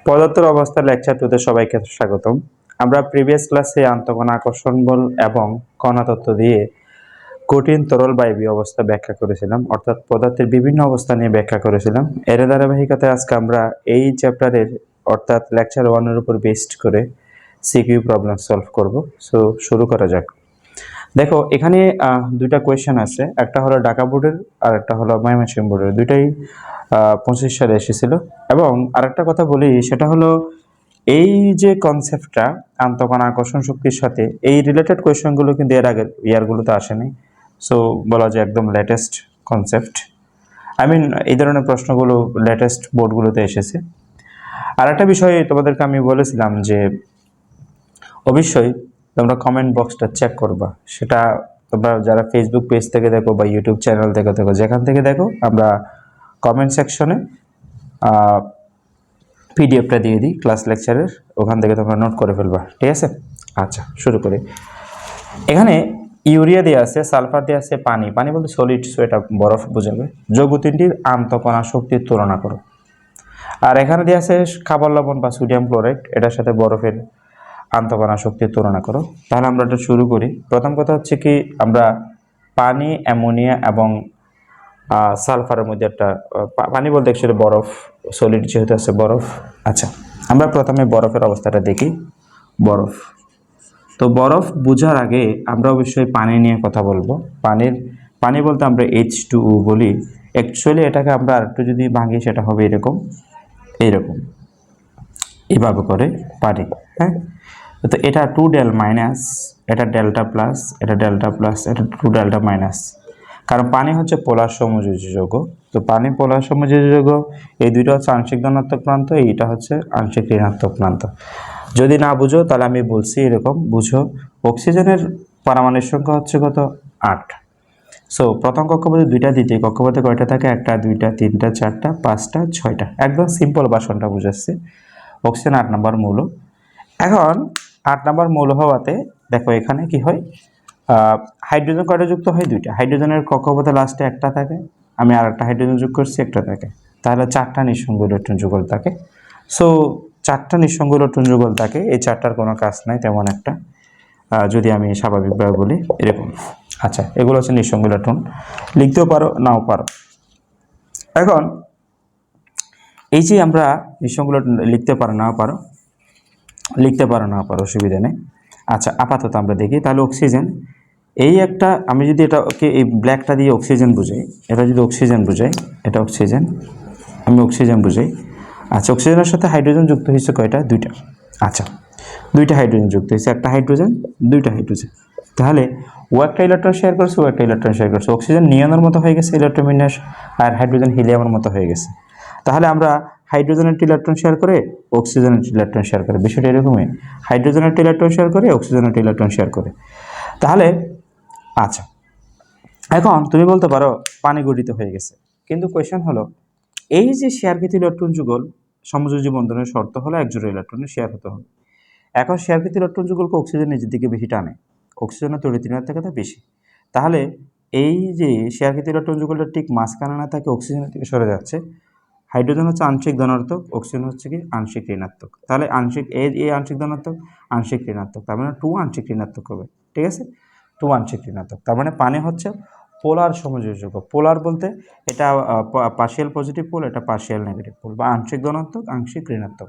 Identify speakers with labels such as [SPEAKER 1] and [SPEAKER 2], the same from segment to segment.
[SPEAKER 1] পদার্থের অবস্থা লেকচার 2 তে সবাইকে স্বাগতম। আমরা প্রিভিয়াস ক্লাসে আন্তঃকণা আকর্ষণ বল এবং কণাতত্ত্ব দিয়ে কঠিন তরল বায়বীয় অবস্থা ব্যাখ্যা করেছিলাম, অর্থাৎ পদার্থের বিভিন্ন অবস্থা নিয়ে ব্যাখ্যা করেছিলাম। এর ধারাবাহিকতায় আজকে আমরা এই চ্যাপ্টারের অর্থাৎ লেকচার 1 এর উপর বেসড করে সিকিউ প্রবলেম সলভ করব। সো শুরু করা যাক। দেখো এখানে দুইটা কোয়েশ্চেন আছে, একটা হলো ঢাকা বোর্ডের আর একটা হলো ময়মনসিংহ বোর্ডের। দুইটাই 25 সালে এসেছিল। এবং আরেকটা কথা বলি, সেটা হলো এই যে কনসেপ্টটা আন্তঃকণা আকর্ষণ শক্তির সাথে এই রিলেটেড কোয়েশ্চেনগুলো কিন্তু এর আগের ইয়ারগুলোতে আসেনি। সো বলা যায় একদম লেটেস্ট কনসেপ্ট। এই ধরনের প্রশ্নগুলো লেটেস্ট বোর্ডগুলোতে এসেছে। আর একটা বিষয় তোমাদেরকে আমি বলেছিলাম যে অবশ্যই তোমরা কমেন্ট বক্সটা চেক করবা। সেটা তোমরা যারা ফেসবুক পেজ থেকে দেখো বা ইউটিউব চ্যানেল থেকে দেখো, যেখান থেকে দেখো, আমরা কমেন্ট সেকশনে পিডিএফটা দিয়ে দিই ক্লাস লেকচারের, ওখান থেকে তোমরা নোট করে ফেলবা, ঠিক আছে? আচ্ছা, শুরু করি। এখানে ইউরিয়া দেওয়া আছে, সালফার দেওয়া আছে, পানি। পানি বলতে সলিড, সো এটা বরফ বোঝাবে। যৌগ তিনটির আন্তঃকণা শক্তির তুলনা করো। আর এখানে দেওয়া আছে খাবার লবণ বা সোডিয়াম ক্লোরাইড, এটার সাথে বরফের আন্তঃকণা শক্তির তুলনা করো। তাহলে আমরা এটা শুরু করি। প্রথম কথা হচ্ছে কি, আমরা পানি, অ্যামোনিয়া এবং সালফারের মধ্যে একটা পানি বলতে অ্যাকচুয়ালি বরফ, সলিড যেহেতু আছে বরফ। আচ্ছা, আমরা প্রথমে বরফের অবস্থাটা দেখি। বরফ, তো বরফ বোঝার আগে আমরা অবশ্যই পানি নিয়ে কথা বলবো। পানি বলতে আমরা H2O বলি। অ্যাকচুয়ালি এটাকে আমরা আরেকটু যদি ভাঙি, সেটা হবে এরকম এভাবে করে পানি। হ্যাঁ, তো এটা 2 ডেল মাইনাস, এটা ডেল্টা প্লাস, এটা ডেল্টা প্লাস, এটা 2 ডেল্টা মাইনাস। কারণ পানি হচ্ছে পোলার সমযোজী যৌগ। তো পানি পোলার সমযোজী যৌগ, এই দুইটা হচ্ছে আংশিক ধনাত্মক প্রান্ত, এইটা হচ্ছে আংশিক ঋণাত্মক প্রান্ত। যদি না বুঝো তাহলে আমি বলছি এরকম বুঝো। অক্সিজেনের পারমাণবিক সংখ্যা হচ্ছে কত? 8। সো প্রথম কক্ষপথে 2টা, দ্বিতীয় কক্ষপথে কয়টা থাকে? 1টা, 2টা, 3টা, 4টা, 5টা, 6টা। একদম সিম্পল ভাষণটা বুঝাচ্ছি। অক্সিজেন 8 নম্বর মৌল। এখন 8 নম্বর মৌল হওয়াতে দেখো এখানে কি হয়, হাইড্রোজেন কয়টা যুক্ত হয়? 2টা। হাইড্রোজেনের কক্ষপথে লাস্টে 1টা থাকে, আমি আর একটা হাইড্রোজেন যোগ করছি, 1টা থাকে। তাহলে 4টা নিঃসঙ্গ ইলেকট্রন যুগল থাকে। সো 4টা নিঃসঙ্গ ইলেকট্রন যুগল থাকে, এই 4টার কোনো কাজ নাই তেমন একটা, যদি আমি স্বাভাবিকভাবে বলি এরকম। আচ্ছা, এগুলো হচ্ছে নিঃসঙ্গ ইলেকট্রন, লিখতেও পারো নাও পারো। এখন এই যে আমরা নিঃসঙ্গ ইলেকট্রন লিখতে পারো না পারো, অসুবিধা নেই। আচ্ছা, আপাতত আমরা দেখি তাহলে অক্সিজেন, এই একটা, আমি যদি এটাকে এই ব্ল্যাকটা দিয়ে অক্সিজেন বুঝাই, এটা যদি অক্সিজেন বুঝাই, এটা অক্সিজেন, আমি অক্সিজেন বুঝাই। আচ্ছা, অক্সিজেনের সাথে হাইড্রোজেন যুক্ত হয়েছে কয়টা? 2টা। আচ্ছা, 2টা হাইড্রোজেন যুক্ত হয়েছে, একটা হাইড্রোজেন, 2টা হাইড্রোজেন। তাহলে ও একটা ইলেকট্রন শেয়ার করছে, ও একটা ইলেকট্রন শেয়ার করছে। অক্সিজেন নিয়নের মতো হয়ে গেছে ইলেকট্রন বিন্যাস, আর হাইড্রোজেন হিলিয়ামের মতো হয়ে গেছে। তাহলে আমরা হাইড্রোজেনের ইলেকট্রন শেয়ার করে অক্সিজেনের ইলেকট্রন শেয়ার করে, বিষয়টা এরকমই। হাইড্রোজেনের ইলেকট্রন শেয়ার করে অক্সিজেনের ইলেকট্রন শেয়ার করে। তাহলে আচ্ছা, এখন তুমি বলতে পারো পানি গঠিত হয়ে গেছে, কিন্তু কোয়েশ্চেন হলো এই যে শেয়ারকৃত ইলেকট্রন যুগল সমযোজী বন্ধনের শর্ত হলো একজোড়া ইলেকট্রনের শেয়ার হতে হবে। এখন শেয়ারকৃত ইলেকট্রন যুগলকে অক্সিজেন নিজের দিকে বেশি টানে, অক্সিজেনের তড়িৎ থেকে তা বেশি। তাহলে এই যে শেয়ারকৃত ইলেকট্রন যুগলটা ঠিক মাঝখানে না থাকে, অক্সিজেনের দিকে সরে যাচ্ছে। হাইড্রোজেন হচ্ছে আংশিক ধনাত্মক, অক্সিজেন হচ্ছে কি আংশিক ঋণাত্মক। তাহলে আংশিক এই আংশিক ধনাত্মক, আংশিক ঋণাত্মক, তার মানে 2 আংশিক ঋণাত্মক হবে, ঠিক আছে? 2 আংশিক ঋণাত্মক, তার মানে পানি হচ্ছে পোলার সমযোজী যৌগ। পোলার বলতে এটা পার্শিয়াল পজিটিভ পোল, এটা পার্শিয়াল নেগেটিভ পোল, বা আংশিক ধনাত্মক, আংশিক ঋণাত্মক।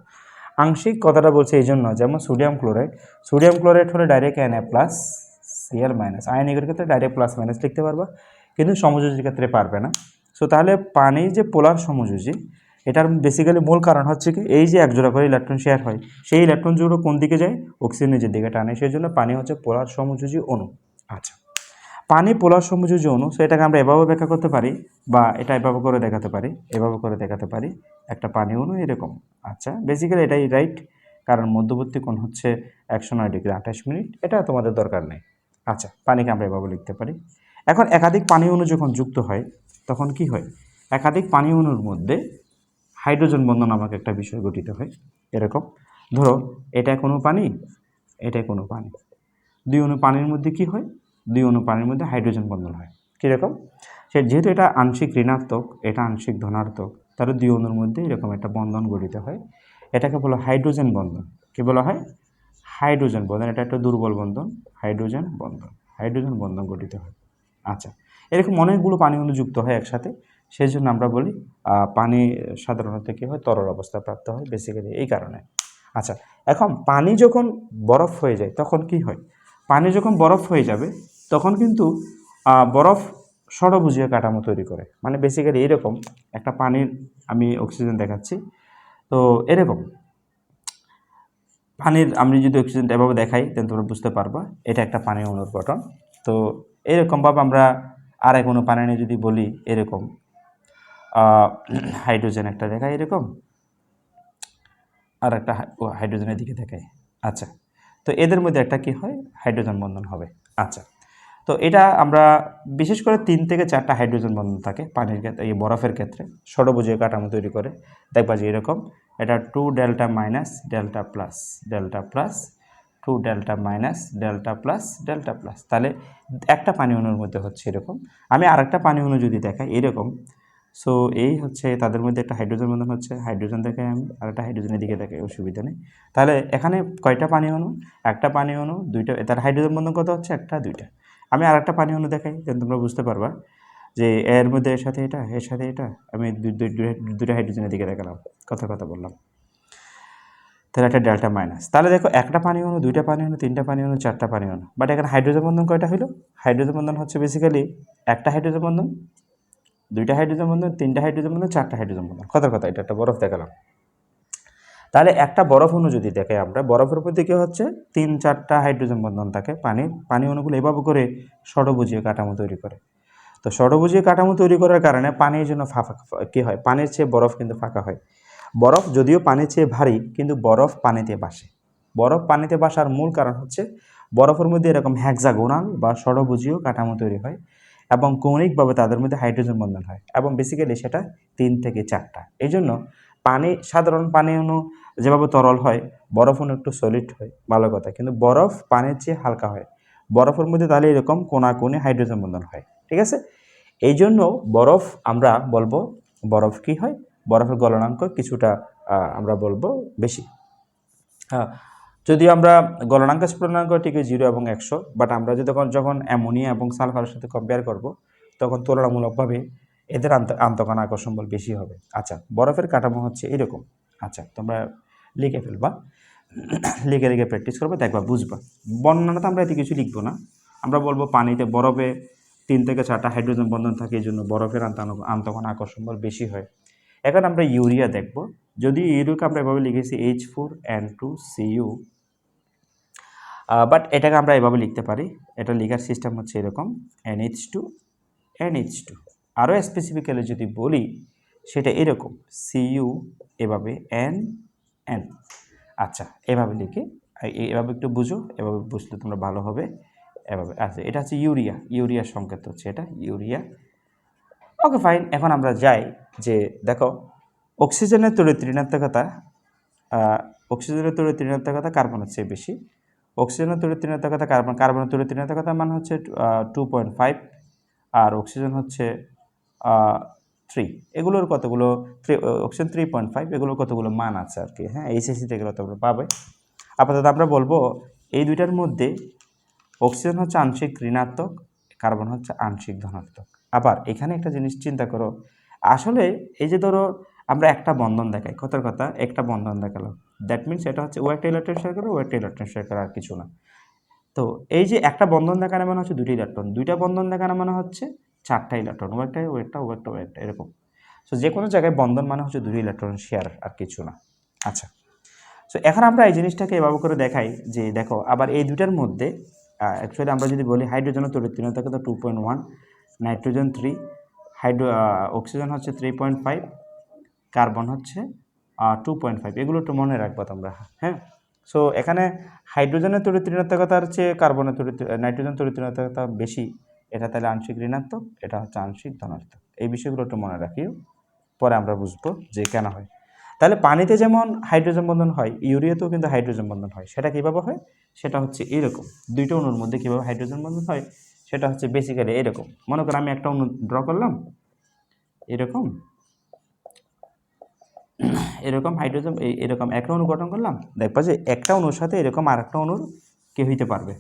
[SPEAKER 1] আংশিক কথাটা বলছে এই জন্য, যেমন সোডিয়াম ক্লোরাইড হলে direct Na plus Cl minus, আয়নিকের ক্ষেত্রে ডাইরেক্ট প্লাস মাইনাস লিখতে পারবা, কিন্তু সমযোজীর ক্ষেত্রে পারবে না। সো তাহলে পানির যে পোলার সমযোজী, এটার বেসিক্যালি মূল কারণ হচ্ছে কি, এই যে একজোড়া করে ইলেকট্রন শেয়ার হয়, সেই ইলেকট্রন জোড়া কোন দিকে যায়? অক্সিজেন নিজের দিকে টানে, সেই জন্য পানি হচ্ছে পোলার সমযোজী অণু। আচ্ছা, পানি পোলার সমযোজী অণু, সো এটাকে আমরা এভাবে ব্যাখ্যা করতে পারি, বা এটা এভাবে করে দেখাতে পারি, একটা পানি অণু এরকম। আচ্ছা, বেসিক্যালি এটাই রাইট, কারণ মধ্যবর্তী কোণ হচ্ছে 109 ডিগ্রি 28 মিনিট, এটা তোমাদের দরকার নেই। আচ্ছা, পানিকে আমরা এভাবে লিখতে পারি। এখন একাধিক পানি অণু যখন যুক্ত হয়, তখন কি হয়? একাধিক পানি অণুর মধ্যে হাইড্রোজেন বন্ধন নামক একটা বিষয় গঠিত হয়। এরকম ধরো, এটা কোনো পানি, এটা কোনো পানি, 2 অণু পানির মধ্যে কি হয়? 2 অণু পানির মধ্যে হাইড্রোজেন বন্ধন হয়। কীরকম? যেহেতু এটা আংশিক ঋণাত্মক, এটা আংশিক ধনাত্মক, তাহলে 2 অণুর মধ্যে এরকম একটা বন্ধন গঠিত হয়। এটাকে বলা হাইড্রোজেন বন্ধন। কি বলা হয়? হাইড্রোজেন বন্ধন। এটা একটা দুর্বল বন্ধন, হাইড্রোজেন বন্ধন। হাইড্রোজেন বন্ধন গঠিত হয়। আচ্ছা, এরকম অনেকগুলো পানি অণু যুক্ত হয় একসাথে, সেই জন্য আমরা বলি পানি সাধারণত কী হয়, তরল অবস্থা প্রাপ্ত হয়, বেসিক্যালি এই কারণে। আচ্ছা, এখন পানি যখন বরফ হয়ে যায় তখন কি হয়? পানি যখন বরফ হয়ে যাবে তখন কিন্তু বরফ ষড়ভুজীয় কাঠামো তৈরি করে। মানে বেসিক্যালি এরকম একটা পানির, আমি অক্সিজেন দেখাচ্ছি, তো এরকম পানির আমি যদি অক্সিজেনটা এভাবে দেখাই দেন তোমরা বুঝতে পারবা এটা একটা পানি অণুর গঠন। তো এরকমভাবে আমরা আর কোনো পানি নিয়ে যদি বলি, এরকম হাইড্রোজেন একটা দেখাই, এরকম আর একটা হাইড্রোজেনের দিকে দেখাই। আচ্ছা, তো এদের মধ্যে একটা কি হয়, হাইড্রোজেন বন্ধন হবে। আচ্ছা, তো এটা আমরা বিশেষ করে 3 থেকে 4টা হাইড্রোজেন বন্ধন থাকে পানির ক্ষেত্রে, এই বরফের ক্ষেত্রে ষড়ভুজীয় কাঠামো তৈরি করে। দেখবা যে এরকম, এটা 2 delta minus delta plus delta plus 2 delta minus delta plus delta plus. তাহলে একটা পানি অণুর মধ্যে হচ্ছে এরকম। আমি আরেকটা পানি অণু যদি দেখাই এরকম, সো এই হচ্ছে তাদের মধ্যে একটা হাইড্রোজেন বন্ধন হচ্ছে, হাইড্রোজেন দেখাই আমি, আর একটা হাইড্রোজেনের দিকে দেখাই, অসুবিধা নেই। তাহলে এখানে কয়টা পানি অণু? একটা পানি অণু, দুইটা, তার হাইড্রোজেন বন্ধন কত হচ্ছে? একটা, দুইটা। আমি আর একটা পানি অণু দেখাই, দেন তোমরা বুঝতে পারবা যে এর মধ্যে এর সাথে এটা, এর সাথে এটা, আমি দুইটা হাইড্রোজেনের দিকে দেখালাম, কথা বললাম। তাহলে একটা ডেল্টা মাইনাস। তাহলে দেখো, একটা পানি অণু, দুইটা পানি অণু, তিনটা পানি অণু, চারটা পানি অণু, বাট এখানে হাইড্রোজেন বন্ধন কয়টা হলো? হাইড্রোজেন বন্ধন হচ্ছে বেসিক্যালি একটা হাইড্রোজেন বন্ধন, দুইটা হাইড্রোজেন বন্ধন, তিনটা হাইড্রোজেন বন্ধন, চারটা হাইড্রোজেন বন্ধন। কথা, এটা একটা বরফ দেখালাম। তাহলে একটা বরফ অণু যদি দেখে আমরা, বরফের প্রতি কী হচ্ছে, 3-4টা হাইড্রোজেন বন্ধন থাকে। পানি অণুগুলো এভাবে করে ষড়ভুজীয় কাঠামো তৈরি করে। তো ষড়ভুজীয় কাঠামো তৈরি করার কারণে পানির জন্য কী হয়, পানির চেয়ে বরফ কিন্তু ফাঁকা হয়। বরফ যদিও পানির চেয়ে ভারী, কিন্তু বরফ পানিতে ভাসে। বরফ পানিতে ভাসার মূল কারণ হচ্ছে বরফের মধ্যে এরকম হ্যাক্সাগোনাল বা ষড়ভুজীয় কাঠামো তৈরি হয় এবং কৌণিকভাবে তাদের মধ্যে হাইড্রোজেন বন্ধন হয়, এবং বেসিক্যালি সেটা 3 থেকে 4টা। এই জন্য সাধারণ পানি অণু যেভাবে তরল হয়, বরফ অণু একটু সলিড হয়, ভালো কথা, কিন্তু বরফ পানির চেয়ে হালকা হয়। বরফের মধ্যে তাহলে এরকম কোণাকুণি হাইড্রোজেন বন্ধন হয়, ঠিক আছে? এই জন্য বরফ আমরা বলবো, বরফ কি হয়, বরফের গলনাঙ্ক কিছুটা আমরা বলবো বেশি। হ্যাঁ, যদিও আমরা গলনাঙ্ক স্ফুটনাঙ্ক ঠিক 0 এবং 100, বাট আমরা যখন অ্যামোনিয়া এবং সালফারের সাথে কম্পেয়ার করব, তখন তুলনামূলকভাবে এদের আন্তঃকণা আকর্ষণ বল বেশি হবে। আচ্ছা, বরফের কাঠামো হচ্ছে এরকম। আচ্ছা, তোমরা লিখে ফেলবা, লিখে প্র্যাকটিস করবে, দেখবা, বুঝবা। বর্ণনা তো আমরা এতে কিছু লিখবো না, আমরা বলবো পানিতে, বরফে 3 থেকে 4টা হাইড্রোজেন বন্ধন থাকে, এই জন্য বরফের আন্তঃকণা আকর্ষণ বল বেশি হয়। এখন আমরা ইউরিয়া দেখব। যদি ইউরিয়াকে আমরা এভাবে লিখেছি H4N2Cu, বাট এটাকে আমরা এভাবে লিখতে পারি, এটা লেখার সিস্টেম হচ্ছে এরকম, NH2 আরও স্পেসিফিক্যালি যদি বলি সেটা এরকম, Cu এভাবে N। আচ্ছা, এভাবে লিখে, এভাবে একটু বুঝো, এভাবে বুঝলে তোমরা ভালো হবে। এভাবে, আচ্ছা, এটা হচ্ছে ইউরিয়ার সংকেত হচ্ছে এটা, ইউরিয়া। ওকে, ফাইন। এখন আমরা যাই যে দেখো, অক্সিজেনের তড়িৎ ঋণাত্মকতা, কার্বনের চেয়ে বেশি। অক্সিজেনের তড়িৎ ঋণাত্মকতা কার্বনের তড়িৎ ঋণাত্মকতা মান হচ্ছে 2.5, আর অক্সিজেন হচ্ছে 3। এগুলোর কতগুলো, অক্সিজেন 3.5, এগুলোর কতগুলো মান আছে আর কি। হ্যাঁ, এইচএসসিতে এগুলো তোমরা পাবে। আপাতত আমরা বলবো এই দুইটার মধ্যে অক্সিজেন হচ্ছে আংশিক ঋণাত্মক, কার্বন হচ্ছে আংশিক ধনাত্মক। আবার এখানে একটা জিনিস চিন্তা করো, আসলে এই যে ধরো আমরা একটা বন্ধন দেখাই, কথা, একটা বন্ধন দেখালো, দ্যাট মিনস এটা হচ্ছে ও একটা ইলেকট্রন শেয়ার করে, ও একটা ইলেকট্রন শেয়ার করে, আর কিছু না। তো এই যে একটা বন্ধন দেখানো মানে হচ্ছে দুটি ইলেকট্রন, দুইটা বন্ধন দেখানো মানে হচ্ছে 4টা ইলেকট্রন, ও একটা এরকম। সো যে কোনো জায়গায় বন্ধন মানে হচ্ছে দুটি ইলেকট্রন শেয়ার, আর কিছু না। আচ্ছা, সো এখন আমরা এই জিনিসটাকে এভাবে করে দেখাই যে দেখো, আবার এই দুটার মধ্যে অ্যাকচুয়ালি আমরা যদি বলি হাইড্রোজেনের তড়িৎ ঋণাত্মকতা 2.1, নাইট্রোজেন 3, অক্সিজেন হচ্ছে 3.5, কার্বন হচ্ছে 2.5। এগুলো একটু মনে রাখবো তোমরা। হ্যাঁ, সো এখানে হাইড্রোজেনের তড়িৎ ঋণাত্মকতার চেয়ে নাইট্রোজেন তড়িৎ ঋণাত্মকতা বেশি, এটা তাহলে আংশিক ঋণাত্মক, এটা হচ্ছে আংশিক ধনাত্মক। এই বিষয়গুলো একটু মনে রাখিও, পরে আমরা বুঝবো যে কেন হয়। তাহলে পানিতে যেমন হাইড্রোজেন বন্ধন হয়, ইউরিয়াতেও কিন্তু হাইড্রোজেন বন্ধন হয়। সেটা কীভাবে হয়? সেটা হচ্ছে এরকম, দুইটা অণুর মধ্যে কীভাবে হাইড্রোজেন বন্ধন হয় সেটা হচ্ছে বেসিক্যালি এরকম। মনে করো আমি একটা অণু ড্র করলাম এরকম, এরকম হাইড্রোজেন এরকম একটা অণু গঠন করলাম, দেখবা যে একটা অণুর সাথে এরকম আরেকটা অণুর কি হইতে পারবে,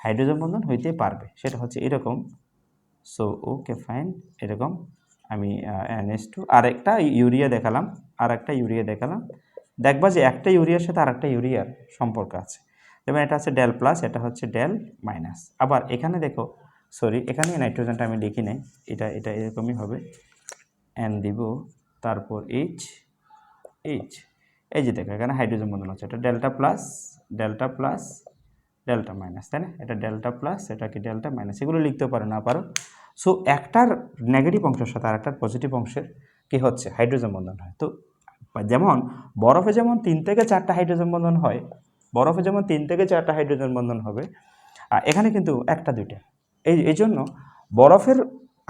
[SPEAKER 1] হাইড্রোজেন বন্ধন হইতে পারবে। সেটা হচ্ছে এরকম। সো ওকে ফাইন, এরকম আমি NH2 আর একটা ইউরিয়া দেখালাম, আর একটা ইউরিয়া দেখালাম, দেখবা যে একটা ইউরিয়ার সাথে আর একটা ইউরিয়ার সম্পর্ক আছে। যেমন এটা হচ্ছে ডেল প্লাস, এটা হচ্ছে ডেল মাইনাস। আবার এখানে দেখো, সরি এখানে নাইট্রোজেনটা আমি লিখি নাই, এটা এটা এরকমই হবে, N দিব, তারপর H, এই যে দেখো এখানে হাইড্রোজেন বন্ধন আছে, এটা delta plus delta plus delta minus, তাই না? এটা ডেল্টা প্লাস, এটা কি ডেল্টা মাইনাস, এগুলো লিখতে পারো না পারো। সো একটার নেগেটিভ অংশের সাথে আরেকটার পজিটিভ অংশের কি হচ্ছে, হাইড্রোজেন বন্ধন হয়। তো যেমন বরফে যেমন 3 থেকে 4টা হাইড্রোজেন বন্ধন হয়, বরফে যেমন 3 থেকে 4টা হাইড্রোজেন বন্ধন হবে, এখানে কিন্তু একটা দুইটা। এই জন্য বরফের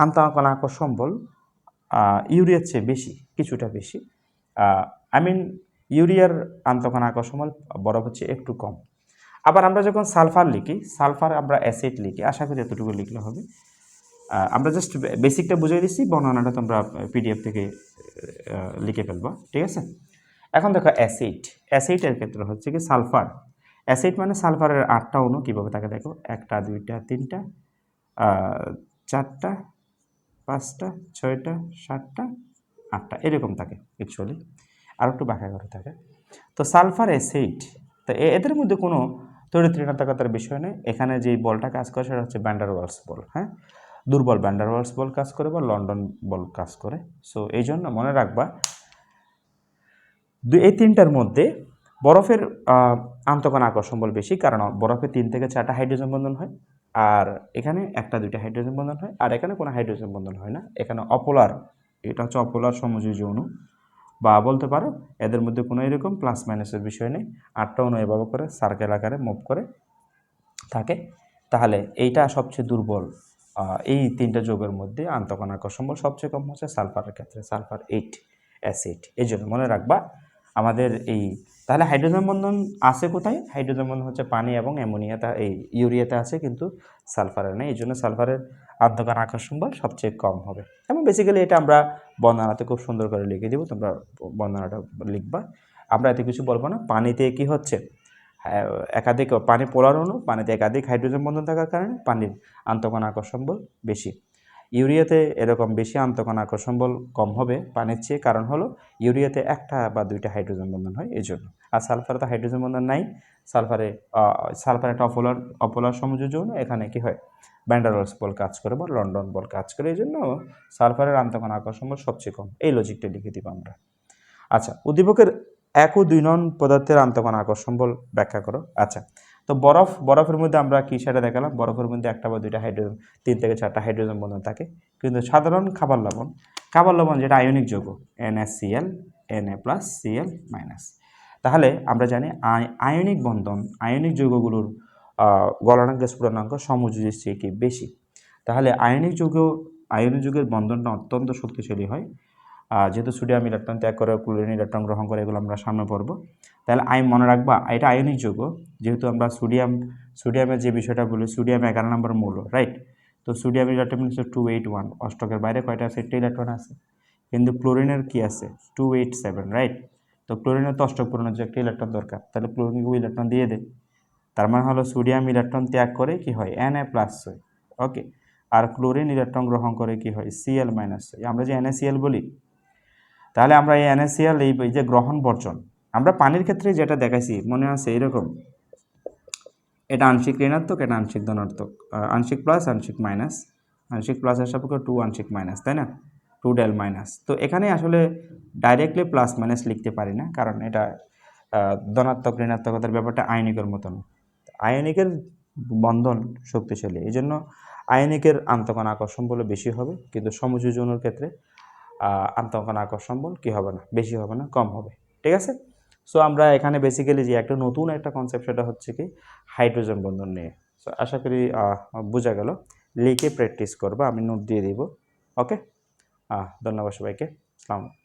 [SPEAKER 1] আন্তঃকণ আকর্ষণ বল ইউরিয়ার চেয়ে বেশি, কিছুটা বেশি। আই মিন ইউরিয়ার আন্তঃকণ আকর্ষণ বল বরফ হচ্ছে একটু কম। আবার আমরা যখন সালফার লিখি, সালফার আমরা অ্যাসিড লিখি, আশা করি এতটুকু লিখলে হবে। আমরা জাস্ট বেসিকটা বুঝিয়ে দিচ্ছি, বর্ণনাটা তোমরা PDF থেকে লিখে ফেলবা, ঠিক আছে? এখন দেখো অ্যাসিডের ক্ষেত্রে হচ্ছে কি সালফার, অ্যাসিড মানে সালফারের 8টা অণু, কীভাবে থাকে দেখো, 1টা 2টা 3টা 4টা 5টা 6টা 7টা 8টা এরকম থাকে অ্যাকচুয়ালি, আর একটু বাঁকা করে থাকে। তো সালফার অ্যাসিড, তো এদের মধ্যে কোনো তড়িৎ-ঋণাত্মকতার বিষয় নেই। এখানে যে বলটা কাজ করে সেটা হচ্ছে ভ্যান ডার ওয়ালস বল, হ্যাঁ, দুর্বল ভ্যান ডার ওয়ালস বল কাজ করে বা লন্ডন বল কাজ করে। সো এই জন্য মনে রাখবা এই তিনটার মধ্যে বরফের আন্তঃকণ আকর্ষণ বল বেশি, কারণ বরফে 3 থেকে 4টা হাইড্রোজেন বন্ধন হয়, আর এখানে 1টা 2টা হাইড্রোজেন বন্ধন হয়, আর এখানে কোনো হাইড্রোজেন বন্ধন হয় না। এখানে অপোলার, এটা হচ্ছে অপোলার সমযোজী অণু, বা বলতে পারো এদের মধ্যে কোনো এরকম প্লাস মাইনাসের বিষয় নেই। 8টা অণু এভাবে করে সার্কেল আকারে মুভ করে থাকে। তাহলে এইটা সবচেয়ে দুর্বল, এই 3টা যৌগের মধ্যে আন্তঃকণ আকর্ষণ বল সবচেয়ে কম হচ্ছে সালফারের ক্ষেত্রে, সালফার 8 অ্যাসিড। এই জন্য মনে রাখবা আমাদের এই, তাহলে হাইড্রোজেন বন্ধন আছে কোথায়, হাইড্রোজেন বন্ধন হচ্ছে পানি এবং অ্যামোনিয়াতে, এই ইউরিয়াতে আছে, কিন্তু সালফারের নেই। এই জন্য সালফারের আন্তঃকণ আকর্ষণ বল সবচেয়ে কম হবে। এবং বেসিক্যালি এটা আমরা বর্ণনাতে খুব সুন্দর করে লিখে দিব, তোমরা বর্ণনাটা লিখবা, আমরা এতে কিছু বলবো না। পানিতে কি হচ্ছে, একাধিক পানি পোলার অণু, পানিতে একাধিক হাইড্রোজেন বন্ধন থাকার কারণে পানির আন্তঃকণ আকর্ষণ বল বেশি। ইউরিয়াতে এরকম বেশি আন্তঃকণ আকর্ষণ বল কম হবে পানির চেয়ে, কারণ হলো ইউরিয়াতে 1টা বা 2টা হাইড্রোজেন বন্ধন হয় এই জন্য। আর সালফারে তো হাইড্রোজেন বন্ধন নাই, সালফার একটা অপোলার সমযোজী অণু, এখানে কি হয় ভ্যান ডার ওয়ালস বল কাজ করে বা লন্ডন বল কাজ করে, এই জন্য সালফারের আন্তঃকণ আকর্ষণ বল সবচেয়ে কম। এই লজিকটা লিখে দিব আমরা। আচ্ছা, উদ্দীপকের 1 ও 2 নং পদার্থের আন্তঃকণ আকর্ষণ বল ব্যাখ্যা করো। আচ্ছা, তো বরফের মধ্যে আমরা কি সেটা দেখালাম, বরফের মধ্যে 1টা বা 2টা হাইড্রোজেন, 3 থেকে 4টা হাইড্রোজেন বন্ধন থাকে। কিন্তু সাধারণ খাবার লবণ যেটা আয়নিক যৌগ, NaCl, Na+Cl-, তাহলে আমরা জানি আয়নিক যৌগগুলোর গলনাঙ্ক স্ফুটনাঙ্ক সমযোজীর চেয়ে কি বেশি। তাহলে আয়নিক যৌগের বন্ধনটা অত্যন্ত শক্তিশালী হয়, যেহেতু সোডিয়াম ইলেকট্রন ত্যাগ করে ক্লোরিন ইলেকট্রন গ্রহণ করে, এগুলো আমরা সামনে পড়ব। তাহলে মনে রাখবা এটা আয়নিক যৌগ, যেহেতু আমরা সোডিয়ামের যে বিষয়টা বলি, সোডিয়াম 11 নম্বর মৌল, রাইট? তো সোডিয়াম ইলেকট্রন হচ্ছে 281, অষ্টকের বাইরে কয়টা আছে, 8টা ইলেকট্রন আছে। কিন্তু ক্লোরিনের কি আছে, 287, রাইট? তো ক্লোরিনের তো অষ্টক পূরণের যে একটা ইলেকট্রন দরকার, তাহলে ক্লোরিনকে ইলেকট্রন দিয়ে দেয়। তার মানে হলো সোডিয়াম ইলেকট্রন ত্যাগ করে কি হয়, Na+ হয়, ওকে। আর ক্লোরিন ইলেকট্রন গ্রহণ করে কি হয়, Cl- হয়। আমরা যে NaCl বলি, তাহলে আমরা এই NaCl, এই যে গ্রহণ বর্জন, আমরা পানির ক্ষেত্রে যেটা দেখাইছি মনে আছে এরকম, এটা আংশিক ঋণাত্মক, এটা আংশিক ধনাত্মক, আংশিক প্লাস আংশিক মাইনাস, আংশিক প্লাসের সাপেক্ষে 2 আংশিক মাইনাস, তাই না, 2 ডেল মাইনাস। তো এখানে আসলে ডাইরেক্টলি প্লাস মাইনাস লিখতে পারি না, কারণ এটা ধনাত্মক ঋণাত্মকতার ব্যাপারটা আয়নিকের মতন, আয়নিকের বন্ধন শক্তিশালী, এই জন্য আয়নিকের আন্তঃকণ আকর্ষণ বল বেশি হবে, কিন্তু সমযোজী অণুর ক্ষেত্রে আন্তঃকণ আকর্ষণ বল কী হবে না, বেশি হবে না, কম হবে, ঠিক আছে? সো আমরা এখানে বেসিক্যালি যে একটা নতুন একটা কনসেপ্ট, সেটা হচ্ছে কি হাইড্রোজেন বন্ধন নিয়ে। সো আশা করি বোঝা গেল, লিখে প্র্যাকটিস করবা, আমি নোট দিয়ে দিব, ওকে। ধন্যবাদ সবাইকে, আসসালামু আলাইকুম।